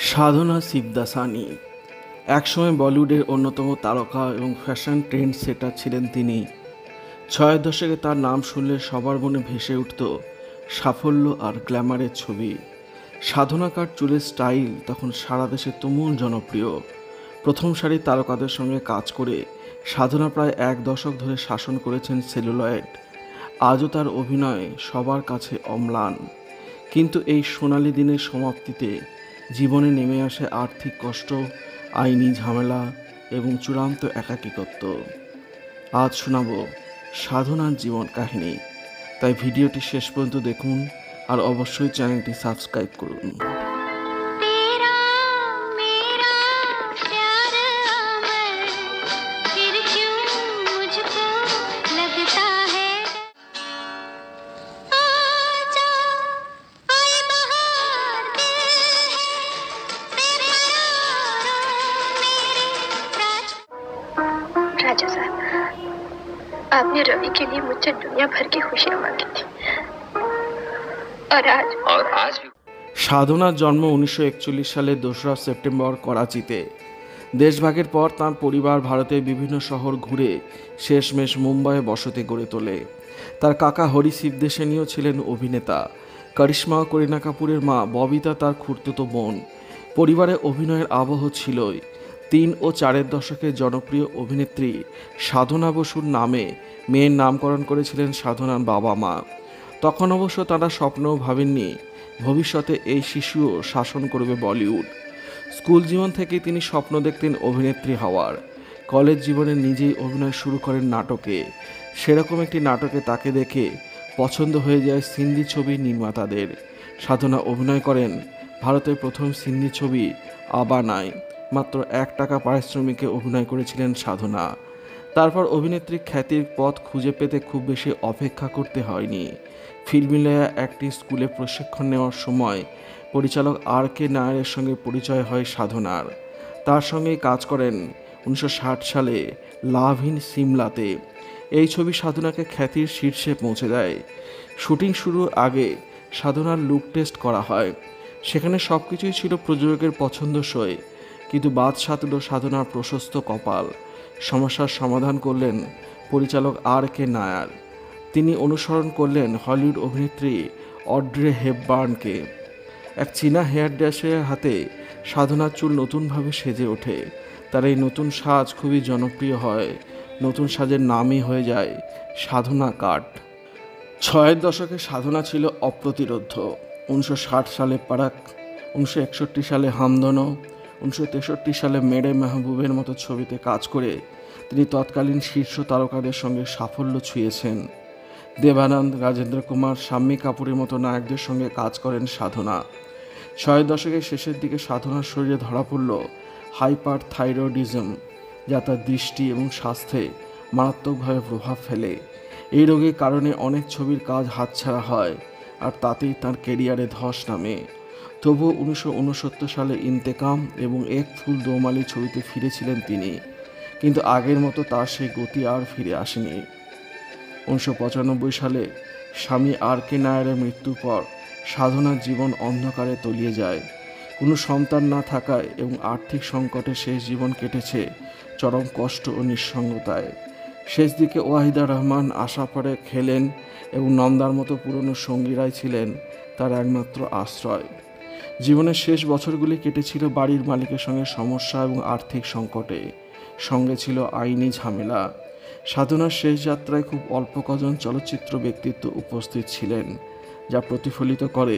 সাধনা শিবদাসানি একসময় বলিউডের অন্যতম তারকা এবং ফ্যাশন ট্রেন্ড সেটার ছিলেন তিনি। ৬০ দশকে তার নাম শুনলে সবার মনে ভেসে উঠত সাফল্য আর গ্ল্যামারের ছবি। সাধনাকার চুলের স্টাইল তখন সারা দেশে তুমুল জনপ্রিয়। প্রথম সারির তারকাদের সঙ্গে কাজ করে সাধনা প্রায় এক দশক ধরে শাসন করেছেন সেলুলয়েড। আজও তার অভিনয় সবার কাছে অম্লান। কিন্তু এই সোনালি দিনের সমাপ্তিতে জীবনে নেমে আসে আর্থিক কষ্ট, আইনি ঝামেলা এবং চূড়ান্ত একাকিত্ব। আজ শোনাব সাধনার জীবন কাহিনী, তাই ভিডিওটি শেষ পর্যন্ত দেখুন আর অবশ্যই চ্যানেলটি সাবস্ক্রাইব করুন। राजा साहब, आपने रवि के लिए मुझसे दुनिया भर की खुशियां मांगी थी और आज भी। সাধনার জন্ম 1941 সালের 2রা সেপ্টেম্বর করাচিতে। দেশভাগের পর তার পরিবার ভারতের বিভিন্ন শহর ঘুরে শেষমেশ মুম্বাইয়ে বসতি গড়ে তোলে। তার কাকা হরি শিবদেশানিও ছিলেন অভিনেতা। করিশ্মা ও করিনা কাপুরের মা ববিতা তার খুড়তুতো বোন। পরিবারে অভিনয়ের আবহ ছিলই। 3 ও 4-এর দশকের জনপ্রিয় অভিনেত্রী সাধনা বসুর নামে মেয়ের নামকরণ করেছিলেন সাধনার বাবা মা। তখন অবশ্য তারা স্বপ্নও ভাবেননি ভবিষ্যতে এই শিশুও শাসন করবে বলিউড। স্কুল জীবন থেকেই তিনি স্বপ্ন দেখতেন অভিনেত্রী হওয়ার। কলেজ জীবনে নিজেই অভিনয় শুরু করেন নাটকে। সেরকম একটি নাটকে তাকে দেখে পছন্দ হয়ে যায় সিন্ধি ছবির নির্মাতাদের। সাধনা অভিনয় করেন ভারতের প্রথম সিন্ধি ছবি আবানায়। মাত্র 1 টাকা পারিশ্রমিকে অভিনয় করেছিলেন সাধনা। তারপর অভিনেত্রী খ্যাতির পথ খুঁজে পেতে খুব বেশি অপেক্ষা করতে হয়নি। ফিল্মিলয়া একটি স্কুলে প্রশিক্ষণ নেওয়ার সময় পরিচালক RK নায়ারের সঙ্গে পরিচয় হয় সাধনার। তার সঙ্গেই কাজ করেন 1960 সালে লাভ ইন সিমলাতে। এই ছবি সাধনাকে খ্যাতির শীর্ষে পৌঁছে দেয়। শুটিং শুরুর আগে সাধনার লুক টেস্ট করা হয়। সেখানে সব কিছুই ছিল প্রযোজকের পছন্দসই, কিন্তু বাদ সাধল সাধনার প্রশস্ত কপাল। সমস্যার সমাধান করলেন পরিচালক RK নায়ার। তিনি অনুসরণ করলেন হলিউড অভিনেত্রী অড্রে হেপবার্নকে। এক চীনা হেয়ার ড্রেসারের হাতে সাধনার চুল নতুনভাবে সেজে ওঠে। তার এই নতুন সাজ খুবই জনপ্রিয় হয়। নতুন সাজের নামই হয়ে যায় সাধনা কাট। 6-এর দশকে সাধনা ছিল অপ্রতিরোধ্য। 1960 সালে পারাক, 1961 সালে হামদনো, 1963 সালে মেরে মেহবুবের মতো ছবিতে কাজ করে তিনি তৎকালীন শীর্ষ তারকাদের সঙ্গে সাফল্য ছুঁয়েছেন। দেবানন্দ, রাজেন্দ্র কুমার, শাম্মী কাপুরের মতো নায়কদের সঙ্গে কাজ করেন সাধনা। 6-এর দশকের শেষের দিকে সাধনার শরীরে ধরা পড়ল হাইপার থাইরয়েডিজম, যা তার দৃষ্টি এবং স্বাস্থ্যে মারাত্মকভাবে প্রভাব ফেলে। এই রোগের কারণে অনেক ছবির কাজ হাতছাড়া হয় আর তাতেই তার কেরিয়ারে ধস নামে। তবুও 1969 সালে ইন্তেকাম এবং এক ফুল দোমালি ছবিতে ফিরেছিলেন তিনি, কিন্তু আগের মতো তার সেই গতি আর ফিরে আসেনি। 1995 সালে স্বামী RK নায়ারের মৃত্যুর পর সাধনার জীবন অন্ধকারে তলিয়ে যায়। কোনো সন্তান না থাকায় এবং আর্থিক সংকটে শেষ জীবন কেটেছে চরম কষ্ট ও নিঃসঙ্গতায়। শেষ দিকে ওয়াহিদা রহমান, আশা পরেখ, হেলেন এবং নন্দার মতো পুরনো সঙ্গীরাই ছিলেন তার একমাত্র আশ্রয়। জীবনের শেষ বছরগুলি কেটেছিল বাড়ির মালিকের সঙ্গে সমস্যা এবং আর্থিক সংকটে। সঙ্গে ছিল আইনি ঝামেলা। সাধনার শেষ যাত্রায় খুব অল্প কজন চলচ্চিত্র ব্যক্তিত্ব উপস্থিত ছিলেন, যা প্রতিফলিত করে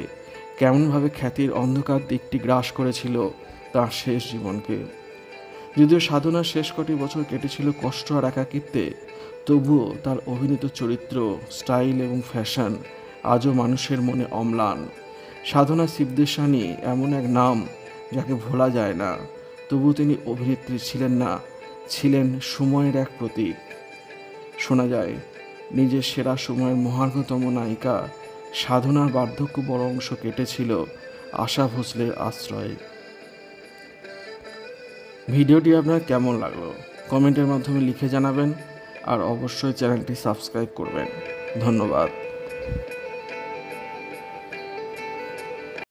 কেমনভাবে খ্যাতির অন্ধকার দিকটি গ্রাস করেছিল তার শেষ জীবনকে। যদিও সাধনার শেষ কটি বছর কেটেছিল কষ্ট আর একাকিত্বে, তবুও তার অভিনীত চরিত্র, স্টাইল এবং ফ্যাশন আজও মানুষের মনে অম্লান। সাধনা শিবদেশানি এমন এক নাম যাকে ভোলা যায় না, তবু তিনি অভিনেত্রী ছিলেন না, ছিলেন সময়ের এক প্রতীক। শোনা যায় নিজের সেরা সময়ের মহার্ঘতম নায়িকা সাধনার বার্ধক্য বড় অংশ কেটেছিল আশা ভোসলের আশ্রয়ে। ভিডিওটি আপনার কেমন লাগলো কমেন্টের মাধ্যমে লিখে জানাবেন আর অবশ্যই চ্যানেলটি সাবস্ক্রাইব করবেন। ধন্যবাদ।